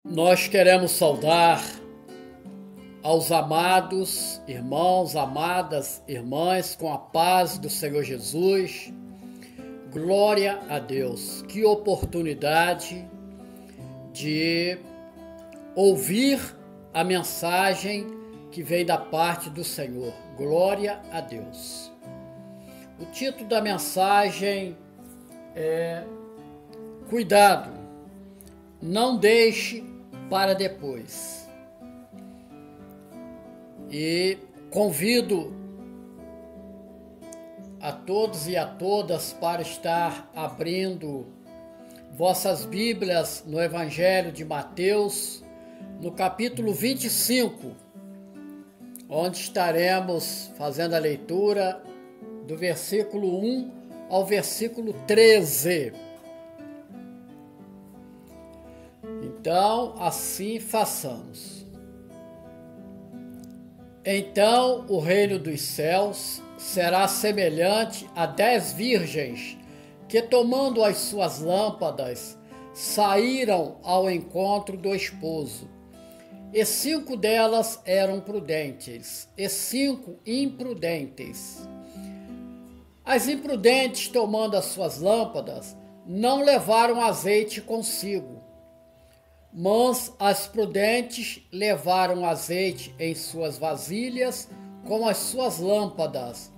Nós queremos saudar aos amados irmãos, amadas irmãs, com a paz do Senhor Jesus. Glória a Deus. Que oportunidade de ouvir a mensagem que vem da parte do Senhor. Glória a Deus. O título da mensagem é Cuidado, não deixe para depois. E convido a todos e a todas para estar abrindo vossas Bíblias no Evangelho de Mateus, no capítulo 25, onde estaremos fazendo a leitura do versículo 1 ao versículo 13. Então, assim façamos. Então, o reino dos céus será semelhante a 10 virgens que, tomando as suas lâmpadas, saíram ao encontro do esposo. E 5 delas eram prudentes, e 5 imprudentes. As imprudentes, tomando as suas lâmpadas, não levaram azeite consigo. Mas as prudentes levaram azeite em suas vasilhas com as suas lâmpadas.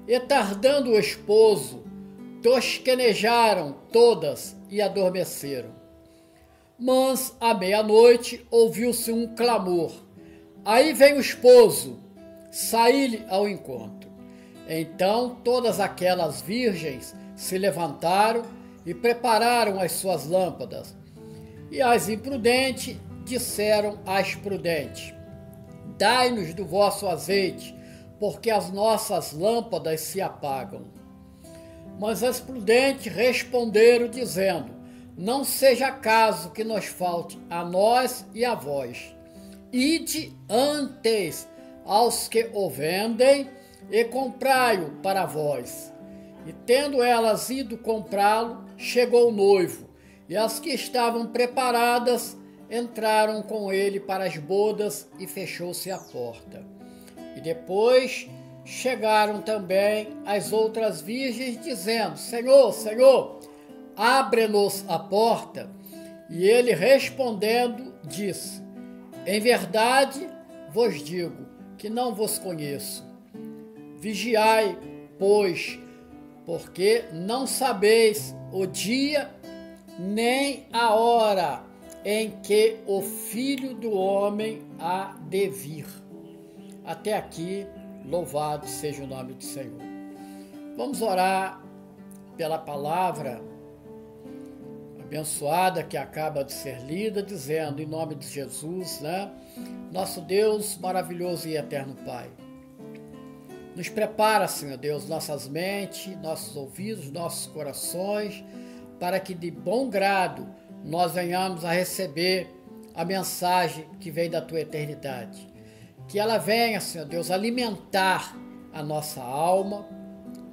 E tardando o esposo, tosquenejaram todas e adormeceram. Mas à meia-noite ouviu-se um clamor. Aí vem o esposo, saí-lhe ao encontro. Então todas aquelas virgens se levantaram e prepararam as suas lâmpadas. E as imprudentes disseram às prudentes: dai-nos do vosso azeite, porque as nossas lâmpadas se apagam. Mas as prudentes responderam, dizendo: não seja caso que nos falte a nós e a vós. Ide antes aos que o vendem e comprai-o para vós. E tendo elas ido comprá-lo, chegou o noivo. E as que estavam preparadas entraram com ele para as bodas e fechou-se a porta. E depois chegaram também as outras virgens, dizendo: Senhor, Senhor, abre-nos a porta. E ele respondendo disse: em verdade vos digo que não vos conheço. Vigiai, pois, porque não sabeis o dia nem a hora em que o Filho do Homem há de vir. Até aqui, louvado seja o nome do Senhor. Vamos orar pela palavra abençoada que acaba de ser lida, dizendo, em nome de Jesus, nosso Deus maravilhoso e eterno Pai, nos prepara, Senhor Deus, nossas mentes, nossos ouvidos, nossos corações, para que de bom grado nós venhamos a receber a mensagem que vem da Tua eternidade. Que ela venha, Senhor Deus, alimentar a nossa alma,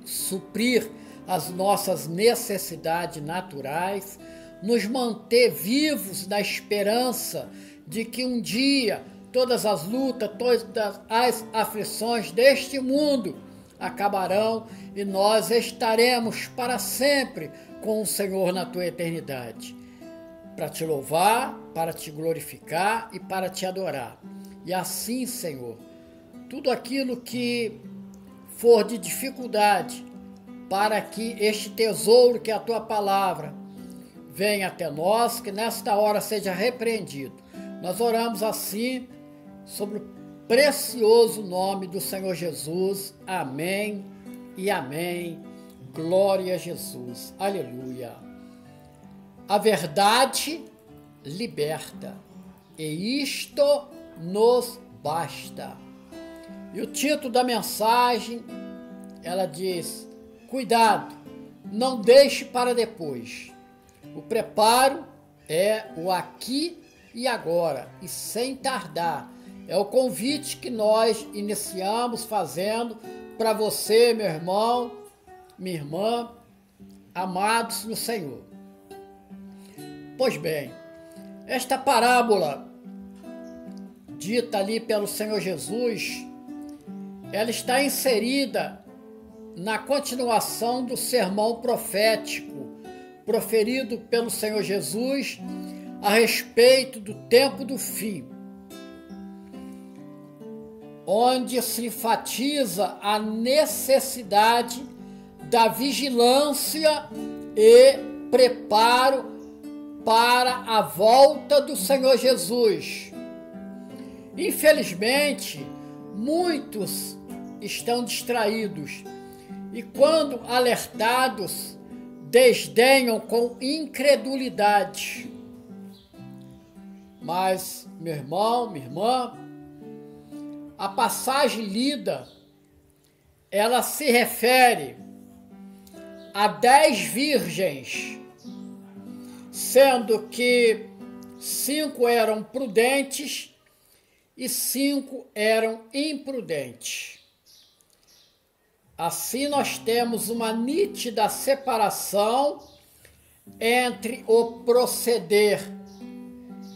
suprir as nossas necessidades naturais, nos manter vivos na esperança de que um dia todas as lutas, todas as aflições deste mundo acabarão e nós estaremos para sempre com o Senhor na tua eternidade, para te louvar, para te glorificar e para te adorar. E assim, Senhor, tudo aquilo que for de dificuldade, para que este tesouro que é a tua palavra venha até nós, que nesta hora seja repreendido. Nós oramos assim, sobre o precioso nome do Senhor Jesus. Amém e amém. Glória a Jesus. Aleluia. A verdade liberta, e isto nos basta. E o título da mensagem, ela diz: cuidado, não deixe para depois. O preparo é o aqui e agora, e sem tardar. É o convite que nós iniciamos fazendo para você, meu irmão, minha irmã, amados no Senhor. Pois bem, Esta parábola, dita ali pelo Senhor Jesus, ela está inserida na continuação do sermão profético proferido pelo Senhor Jesus a respeito do tempo do fim, onde se enfatiza a necessidade da vigilância e preparo para a volta do Senhor Jesus. Infelizmente, muitos estão distraídos e, quando alertados, desdenham com incredulidade. Mas, meu irmão, minha irmã, a passagem lida, ela se refere a 10 virgens, sendo que 5 eram prudentes e 5 eram imprudentes. Assim nós temos uma nítida separação entre o proceder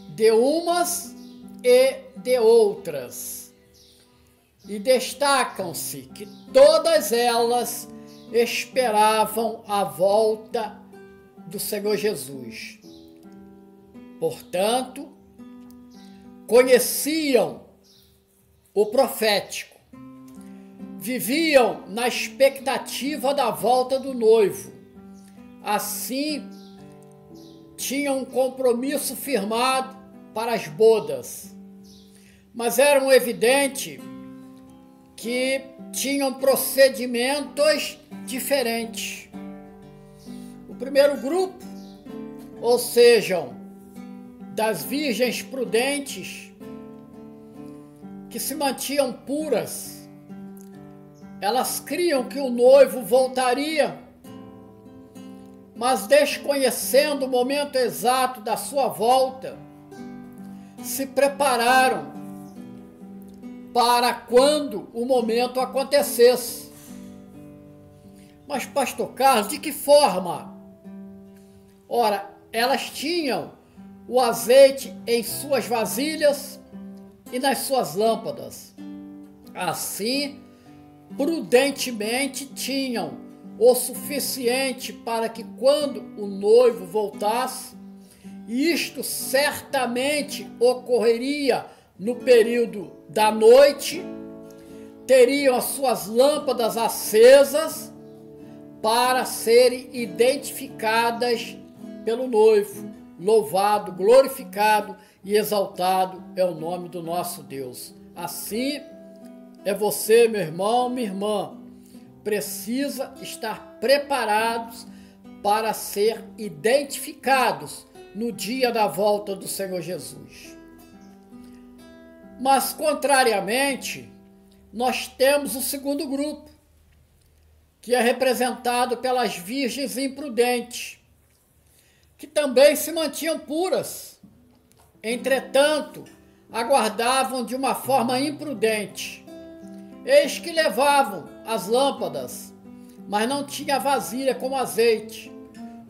de umas e de outras. E destacam-se que todas elas esperavam a volta do Senhor Jesus. Portanto, conheciam o profético, viviam na expectativa da volta do noivo. Assim, tinham um compromisso firmado para as bodas, mas eram evidente que tinham procedimentos diferentes. O primeiro grupo, ou seja, das virgens prudentes, que se mantinham puras, elas criam que o noivo voltaria, mas desconhecendo o momento exato da sua volta, se prepararam para quando o momento acontecesse. Mas, pastor Carlos, de que forma? Ora, elas tinham o azeite em suas vasilhas e nas suas lâmpadas. Assim, prudentemente tinham o suficiente para que, quando o noivo voltasse, isto certamente ocorreria no período da noite, teriam as suas lâmpadas acesas para serem identificadas pelo noivo. Louvado, glorificado e exaltado é o nome do nosso Deus. Assim, é você, meu irmão, minha irmã, precisa estar preparados para ser identificados no dia da volta do Senhor Jesus. Mas, contrariamente, nós temos o segundo grupo, que é representado pelas virgens imprudentes, que também se mantinham puras, entretanto, aguardavam de uma forma imprudente. Eis que levavam as lâmpadas, mas não tinha vasilha com azeite.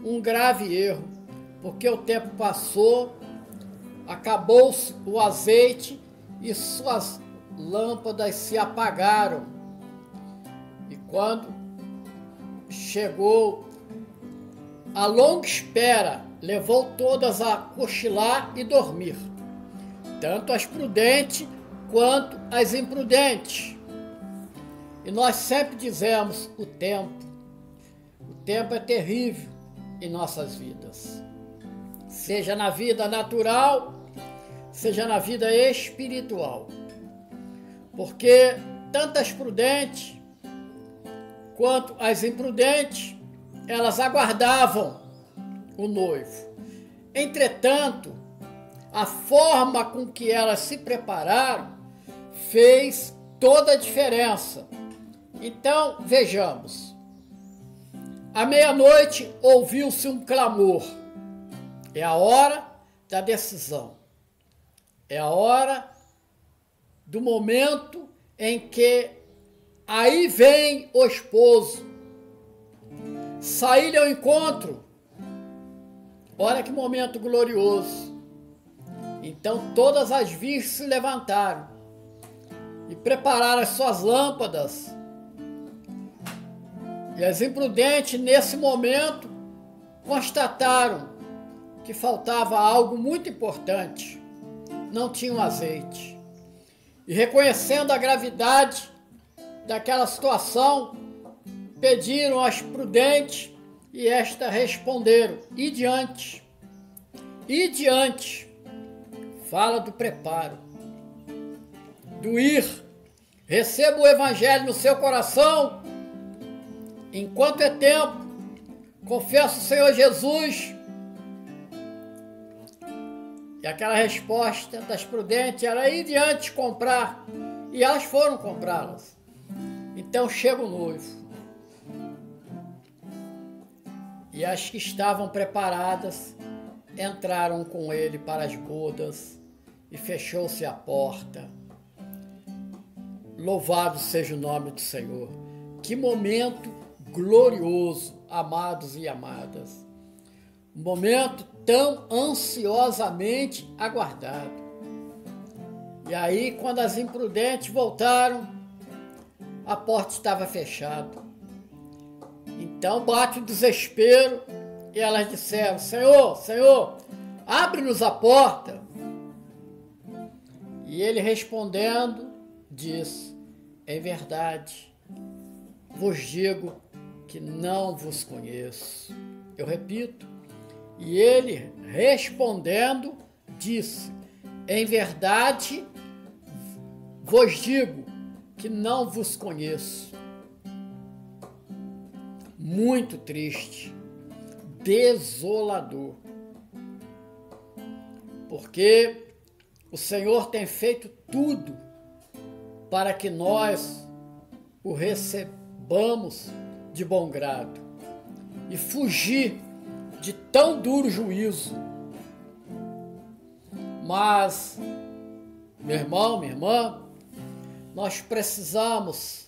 Um grave erro, porque o tempo passou, acabou-se o azeite e suas lâmpadas se apagaram. E quando chegou a longa espera, levou todas a cochilar e dormir, tanto as prudentes quanto as imprudentes. E nós sempre dizemos o tempo é terrível em nossas vidas, seja na vida natural, seja na vida espiritual, porque tanto as prudentes quanto as imprudentes, elas aguardavam o noivo. Entretanto, a forma com que elas se prepararam fez toda a diferença. Então, vejamos. À meia-noite ouviu-se um clamor. É a hora da decisão. É a hora do momento em que aí vem o esposo. Sair ao encontro. Olha que momento glorioso. Então todas as virgens se levantaram e prepararam as suas lâmpadas. E as imprudentes, nesse momento, constataram que faltava algo muito importante. Não tinham azeite. E reconhecendo a gravidade daquela situação, pediram às prudentes e estas responderam: e diante. Fala do preparo, do ir. Receba o evangelho no seu coração. Enquanto é tempo, confessa o Senhor Jesus. E aquela resposta das prudentes era ir diante comprar. E elas foram comprá-las. Então chega o noivo. E as que estavam preparadas entraram com ele para as bodas e fechou-se a porta. Louvado seja o nome do Senhor. Que momento glorioso, amados e amadas. Um momento tão ansiosamente aguardado. E aí, quando as imprudentes voltaram, a porta estava fechada. Então bate o desespero e elas disseram: Senhor, abre-nos a porta. E ele respondendo, disse: em verdade, vos digo que não vos conheço. Eu repito. E ele respondendo, disse: em verdade, vos digo que não vos conheço. Muito triste, desolador, porque o Senhor tem feito tudo para que nós o recebamos de bom grado e fugir de tão duro juízo. Mas, meu irmão, minha irmã, nós precisamos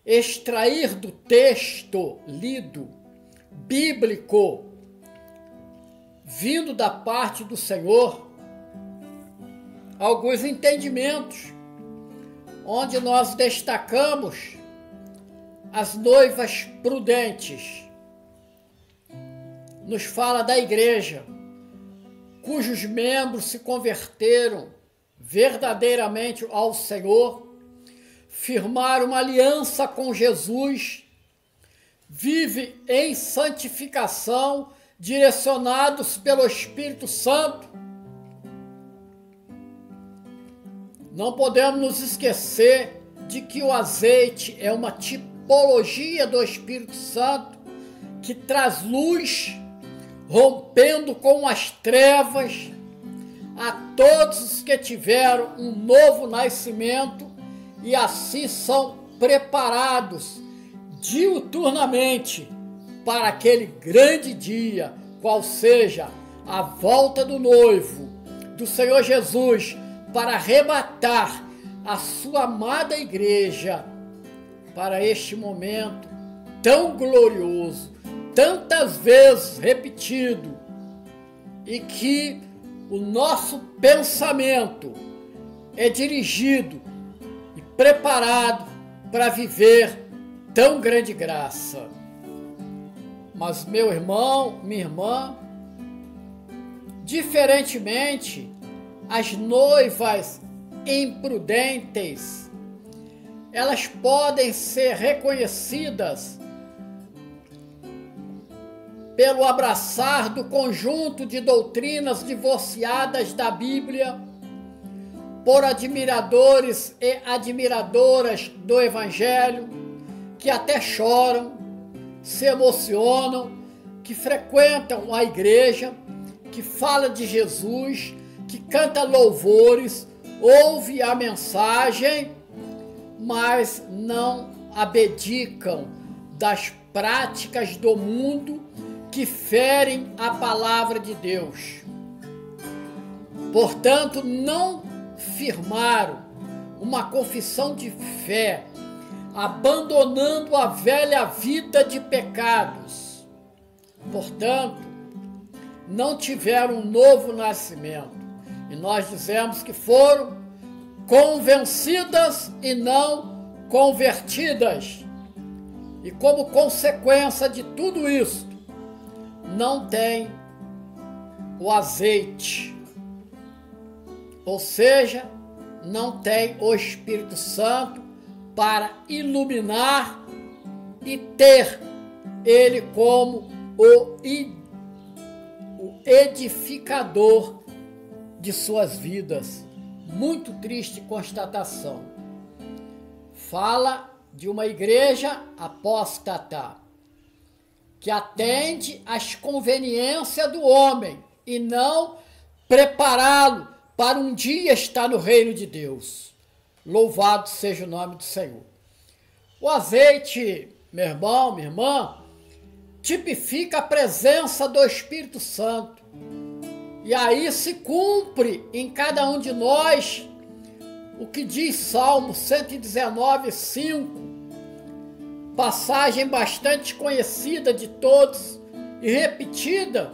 extrair do texto lido, bíblico, vindo da parte do Senhor, alguns entendimentos, onde nós destacamos as noivas prudentes. Nos fala da igreja, cujos membros se converteram verdadeiramente ao Senhor, firmaram uma aliança com Jesus, vive em santificação, direcionados pelo Espírito Santo. Não podemos nos esquecer de que o azeite é uma tipologia do Espírito Santo que traz luz, rompendo com as trevas a todos os que tiveram um novo nascimento e assim são preparados diuturnamente para aquele grande dia, qual seja a volta do noivo, do Senhor Jesus, para arrebatar a sua amada igreja para este momento tão glorioso, tantas vezes repetido, e que o nosso pensamento é dirigido e preparado para viver tão grande graça. Mas, meu irmão, minha irmã, diferentemente, as noivas imprudentes, elas podem ser reconhecidas pelo abraçar do conjunto de doutrinas divorciadas da Bíblia, por admiradores e admiradoras do Evangelho, que até choram, se emocionam, que frequentam a igreja, que fala de Jesus, que canta louvores, ouve a mensagem, mas não abdicam das práticas do mundo que ferem a palavra de Deus. Portanto, não firmaram uma confissão de fé, abandonando a velha vida de pecados. Portanto, não tiveram um novo nascimento. E nós dizemos que foram convencidas e não convertidas. E como consequência de tudo isso, não tem o azeite, ou seja, não tem o Espírito Santo para iluminar e ter ele como o edificador de suas vidas. Muito triste constatação. Fala de uma igreja apóstata, que atende às conveniências do homem e não prepará-lo para um dia estar no reino de Deus. Louvado seja o nome do Senhor. O azeite, meu irmão, minha irmã, tipifica a presença do Espírito Santo. E aí se cumpre em cada um de nós o que diz Salmo 119, 5, passagem bastante conhecida de todos e repetida,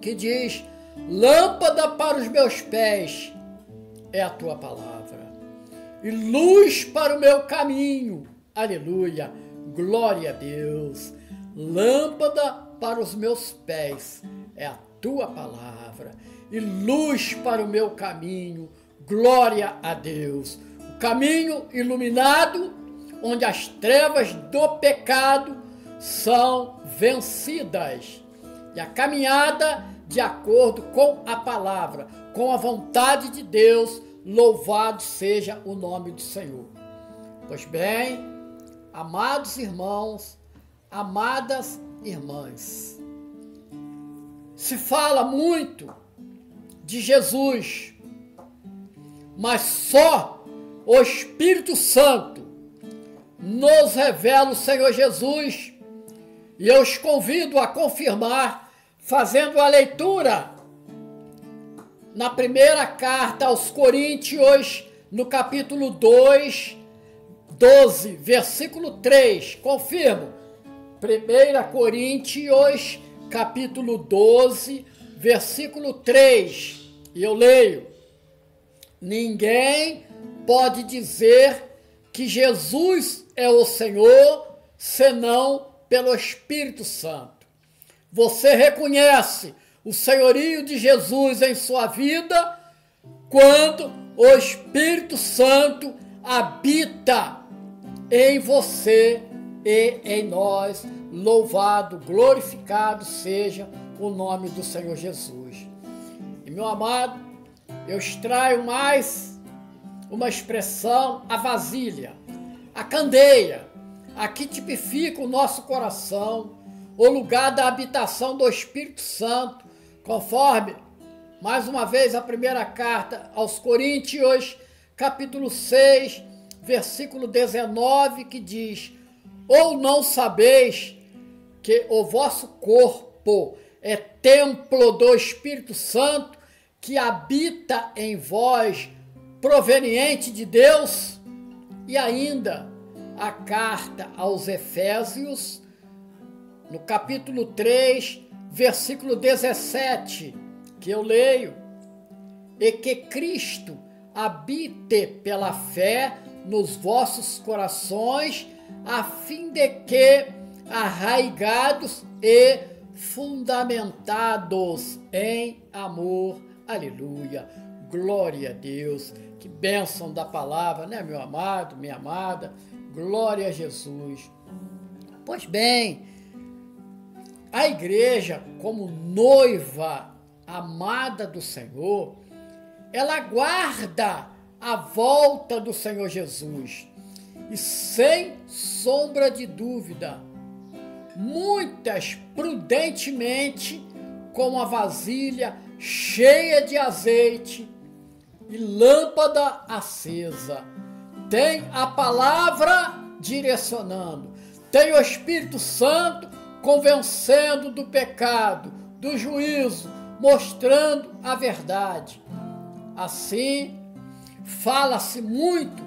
que diz: lâmpada para os meus pés é a tua palavra, e luz para o meu caminho. Aleluia, glória a Deus. Lâmpada para os meus pés é a tua palavra, e luz para o meu caminho. Glória a Deus. O caminho iluminado, onde as trevas do pecado são vencidas. E a caminhada de acordo com a palavra, com a vontade de Deus. Louvado seja o nome do Senhor. Pois bem, amados irmãos, amadas irmãs, se fala muito de Jesus, mas só o Espírito Santo nos revela o Senhor Jesus. E eu os convido a confirmar, fazendo a leitura na primeira carta aos Coríntios, no capítulo 2, 12, versículo 3. Confirmo. 1 Coríntios, capítulo 12, versículo 3. E eu leio: ninguém pode dizer que Jesus é o Senhor, senão pelo Espírito Santo. Você reconhece o senhorio de Jesus em sua vida quando o Espírito Santo habita em você e em nós. Louvado, glorificado seja o nome do Senhor Jesus. E meu amado, eu extraio mais uma expressão: a vasilha, a candeia. Aqui tipifica o nosso coração, o lugar da habitação do Espírito Santo, conforme, mais uma vez, a primeira carta aos Coríntios, capítulo 6, versículo 19, que diz: ou não sabeis que o vosso corpo é templo do Espírito Santo, que habita em vós, proveniente de Deus? E ainda a carta aos Efésios, no capítulo 3, versículo 17, que eu leio: e que Cristo habite pela fé nos vossos corações, a fim de que, arraigados e fundamentados em amor. Aleluia, glória a Deus. Que bênção da palavra, né, meu amado, minha amada? Glória a Jesus. Pois bem, a igreja, como noiva amada do Senhor, ela aguarda a volta do Senhor Jesus. E sem sombra de dúvida, muitas prudentemente, com a vasilha cheia de azeite e lâmpada acesa, tem a palavra direcionando, tem o Espírito Santo convencendo do pecado, do juízo, mostrando a verdade. Assim, fala-se muito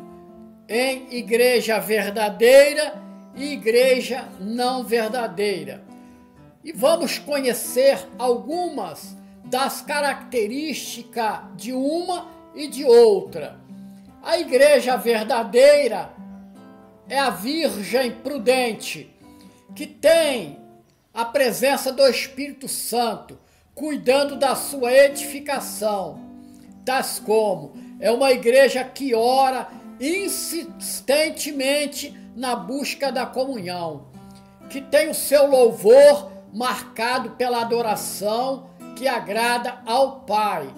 em igreja verdadeira e igreja não verdadeira. E vamos conhecer algumas das características de uma e de outra. A igreja verdadeira é a virgem prudente, que tem a presença do Espírito Santo, cuidando da sua edificação, tais como é uma igreja que ora insistentemente na busca da comunhão, que tem o seu louvor marcado pela adoração que agrada ao Pai.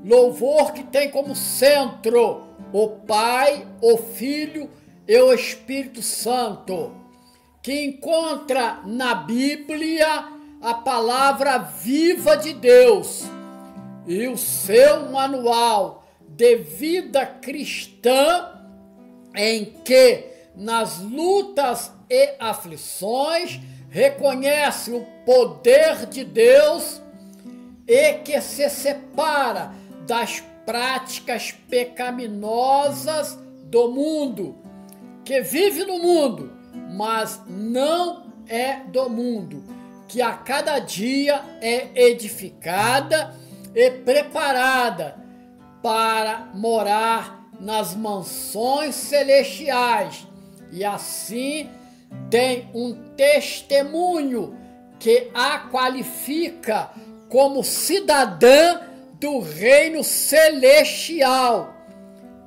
Louvor que tem como centro o Pai, o Filho e o Espírito Santo, que encontra na Bíblia a palavra viva de Deus e o seu manual de vida cristã, em que nas lutas e aflições reconhece o poder de Deus e que se separa das práticas pecaminosas do mundo, que vive no mundo, mas não é do mundo, que a cada dia é edificada e preparada para morar nas mansões celestiais, e assim tem um testemunho que a qualifica como cidadã do reino celestial.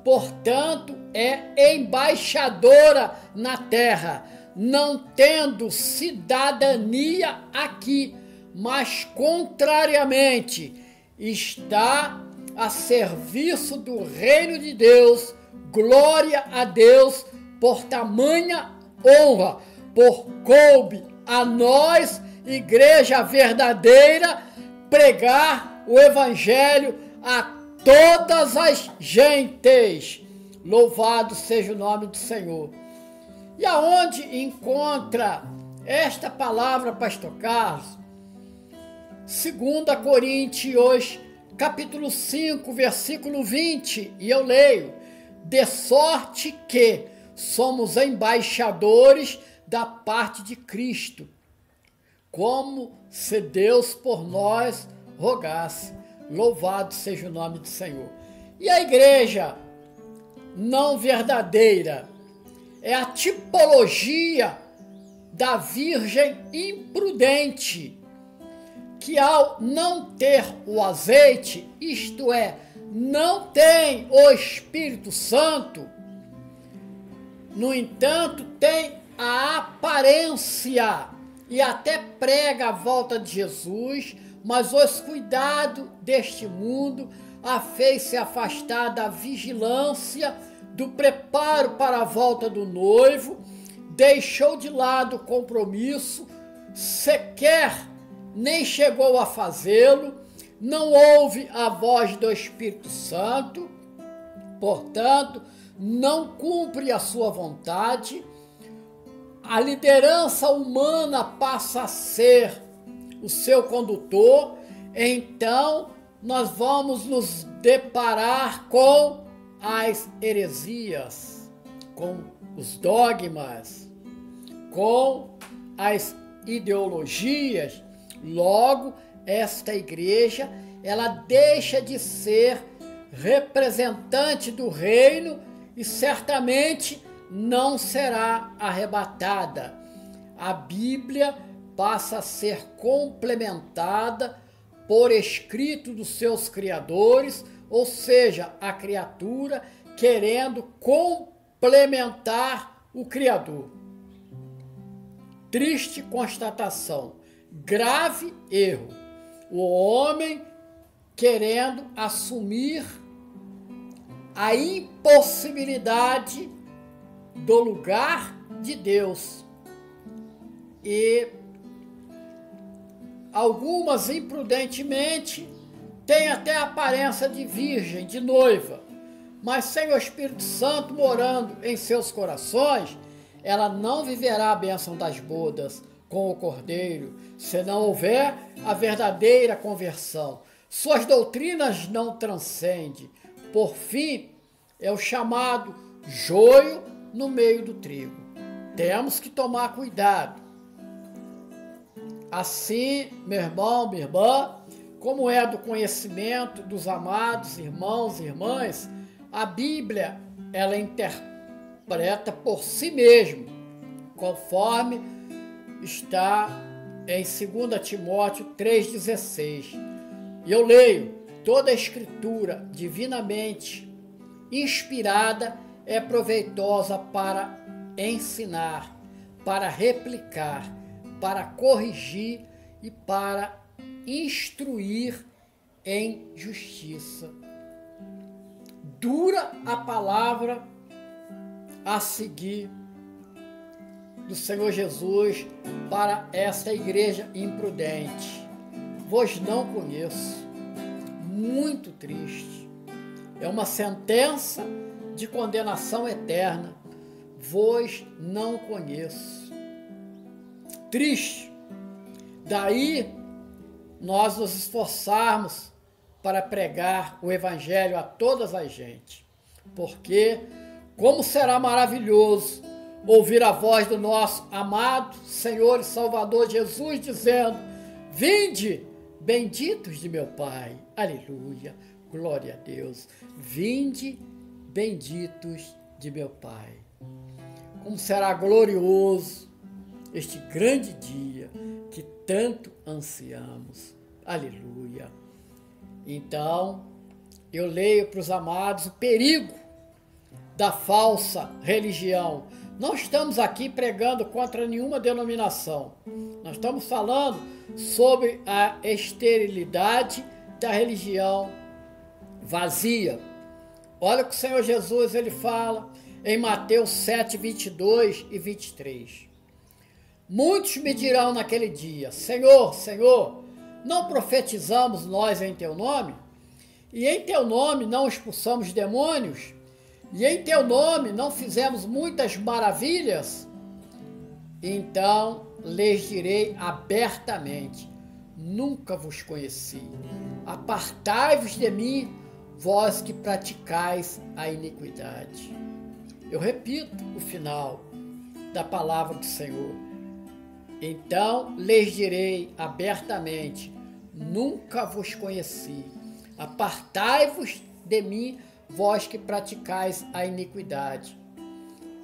Portanto, é embaixadora na terra, não tendo cidadania aqui, mas contrariamente, está a serviço do reino de Deus. Glória a Deus por tamanha honra, por coube a nós, igreja verdadeira, pregar o evangelho a todas as gentes. Louvado seja o nome do Senhor. E aonde encontra esta palavra, pastor Carlos? 2 Coríntios, capítulo 5, versículo 20, e eu leio: de sorte que somos embaixadores da parte de Cristo, como se Deus por nós rogasse. Louvado seja o nome do Senhor. E a igreja não verdadeira é a tipologia da virgem imprudente, que ao não ter o azeite, isto é, não tem o Espírito Santo, no entanto, tem a aparência e até prega a volta de Jesus, mas os cuidados deste mundo a fez se afastar da vigilância, do preparo para a volta do noivo, deixou de lado o compromisso, sequer nem chegou a fazê-lo, não ouve a voz do Espírito Santo, portanto, não cumpre a sua vontade. A liderança humana passa a ser o seu condutor, então nós vamos nos deparar com as heresias, com os dogmas, com as ideologias. Logo, esta igreja, ela deixa de ser representante do reino e certamente não será arrebatada. A Bíblia passa a ser complementada por escrito dos seus criadores, ou seja, a criatura querendo complementar o Criador. Triste constatação, grave erro. O homem querendo assumir a impossibilidade do lugar de Deus. E algumas imprudentemente têm até a aparência de virgem, de noiva, mas sem o Espírito Santo morando em seus corações, ela não viverá a bênção das bodas com o Cordeiro, se não houver a verdadeira conversão. Suas doutrinas não transcendem. Por fim, é o chamado joio no meio do trigo. Temos que tomar cuidado. Assim, meu irmão, minha irmã, como é do conhecimento dos amados irmãos e irmãs, a Bíblia, ela interpreta por si mesma, conforme está em 2 Timóteo 3,16. E eu leio: toda a escritura divinamente inspirada é proveitosa para ensinar, para replicar, para corrigir e para instruir em justiça. Dura a palavra a seguir do Senhor Jesus para esta igreja imprudente. Vos não conheço. Muito triste. É uma sentença de condenação eterna. Vos não conheço. Triste. Daí nós nos esforçarmos para pregar o evangelho a todas as gente. Porque como será maravilhoso ouvir a voz do nosso amado Senhor e Salvador Jesus dizendo: vinde, benditos de meu Pai. Aleluia, glória a Deus. Vinde, benditos de meu Pai. Como será glorioso este grande dia que tanto ansiamos. Aleluia. Então, eu leio para os amados o perigo da falsa religião. Não estamos aqui pregando contra nenhuma denominação. Nós estamos falando sobre a esterilidade da religião vazia. Olha o que o Senhor Jesus ele fala em Mateus 7, 22 e 23. Muitos me dirão naquele dia: Senhor, Senhor, não profetizamos nós em teu nome? E em teu nome não expulsamos demônios? E em teu nome não fizemos muitas maravilhas? Então lhes direi abertamente: nunca vos conheci. Apartai-vos de mim, vós que praticais a iniquidade. Eu repito o final da palavra do Senhor. Então lhes direi abertamente: nunca vos conheci. Apartai-vos de mim, vós que praticais a iniquidade.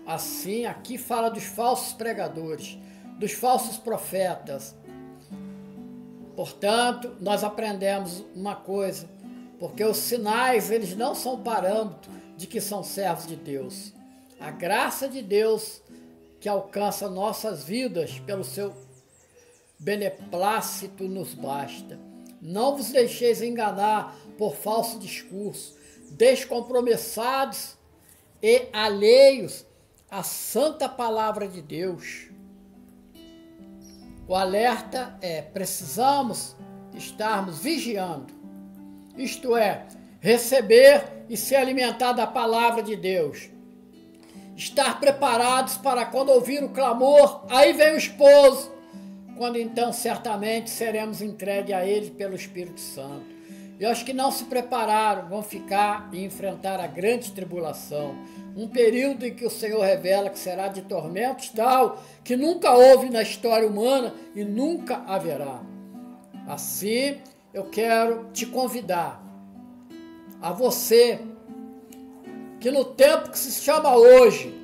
Assim, aqui fala dos falsos pregadores, dos falsos profetas. Portanto, nós aprendemos uma coisa, porque os sinais, eles não são parâmetro de que são servos de Deus. A graça de Deus que alcança nossas vidas pelo seu beneplácito nos basta. Não vos deixeis enganar por falso discurso, descompromissados e alheios à santa palavra de Deus. O alerta é: precisamos estarmos vigiando, isto é, receber e se alimentar da palavra de Deus. Estar preparados para quando ouvir o clamor, aí vem o esposo, quando então certamente seremos entregues a ele pelo Espírito Santo. E os que não se prepararam vão ficar e enfrentar a grande tribulação, um período em que o Senhor revela que será de tormentos tal que nunca houve na história humana e nunca haverá. Assim, eu quero te convidar, a você, que no tempo que se chama hoje,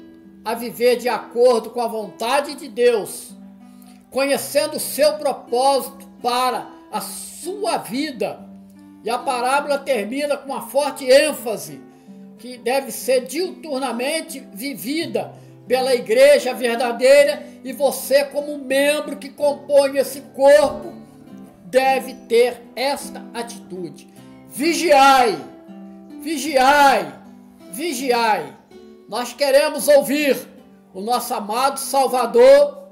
a viver de acordo com a vontade de Deus, conhecendo o seu propósito para a sua vida. E a parábola termina com uma forte ênfase que deve ser diuturnamente vivida pela igreja verdadeira, e você, como membro que compõe esse corpo, deve ter esta atitude: vigiai, vigiai, vigiai. Nós queremos ouvir o nosso amado Salvador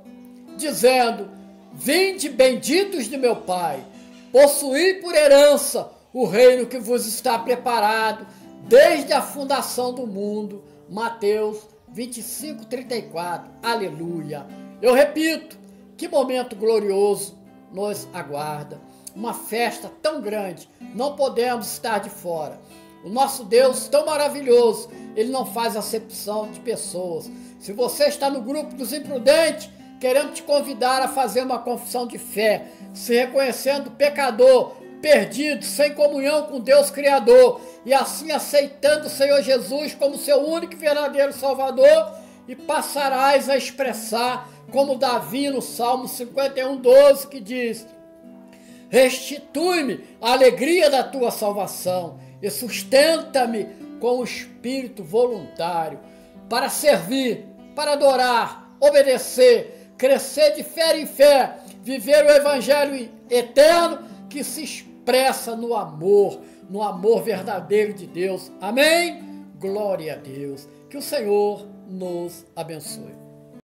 dizendo: vinde, benditos de meu Pai, possuí por herança o reino que vos está preparado desde a fundação do mundo. Mateus 25, 34. Aleluia. Eu repito, que momento glorioso nos aguarda. Uma festa tão grande, não podemos estar de fora. O nosso Deus tão maravilhoso, ele não faz acepção de pessoas. Se você está no grupo dos imprudentes, queremos te convidar a fazer uma confissão de fé, se reconhecendo pecador, perdido, sem comunhão com Deus Criador, e assim aceitando o Senhor Jesus como seu único e verdadeiro Salvador, e passarás a expressar, como Davi no Salmo 51:12, que diz: restitui-me a alegria da tua salvação e sustenta-me com o espírito voluntário, para servir, para adorar, obedecer, crescer de fé em fé, viver o evangelho eterno que se expressa no amor verdadeiro de Deus. Amém? Glória a Deus. Que o Senhor nos abençoe.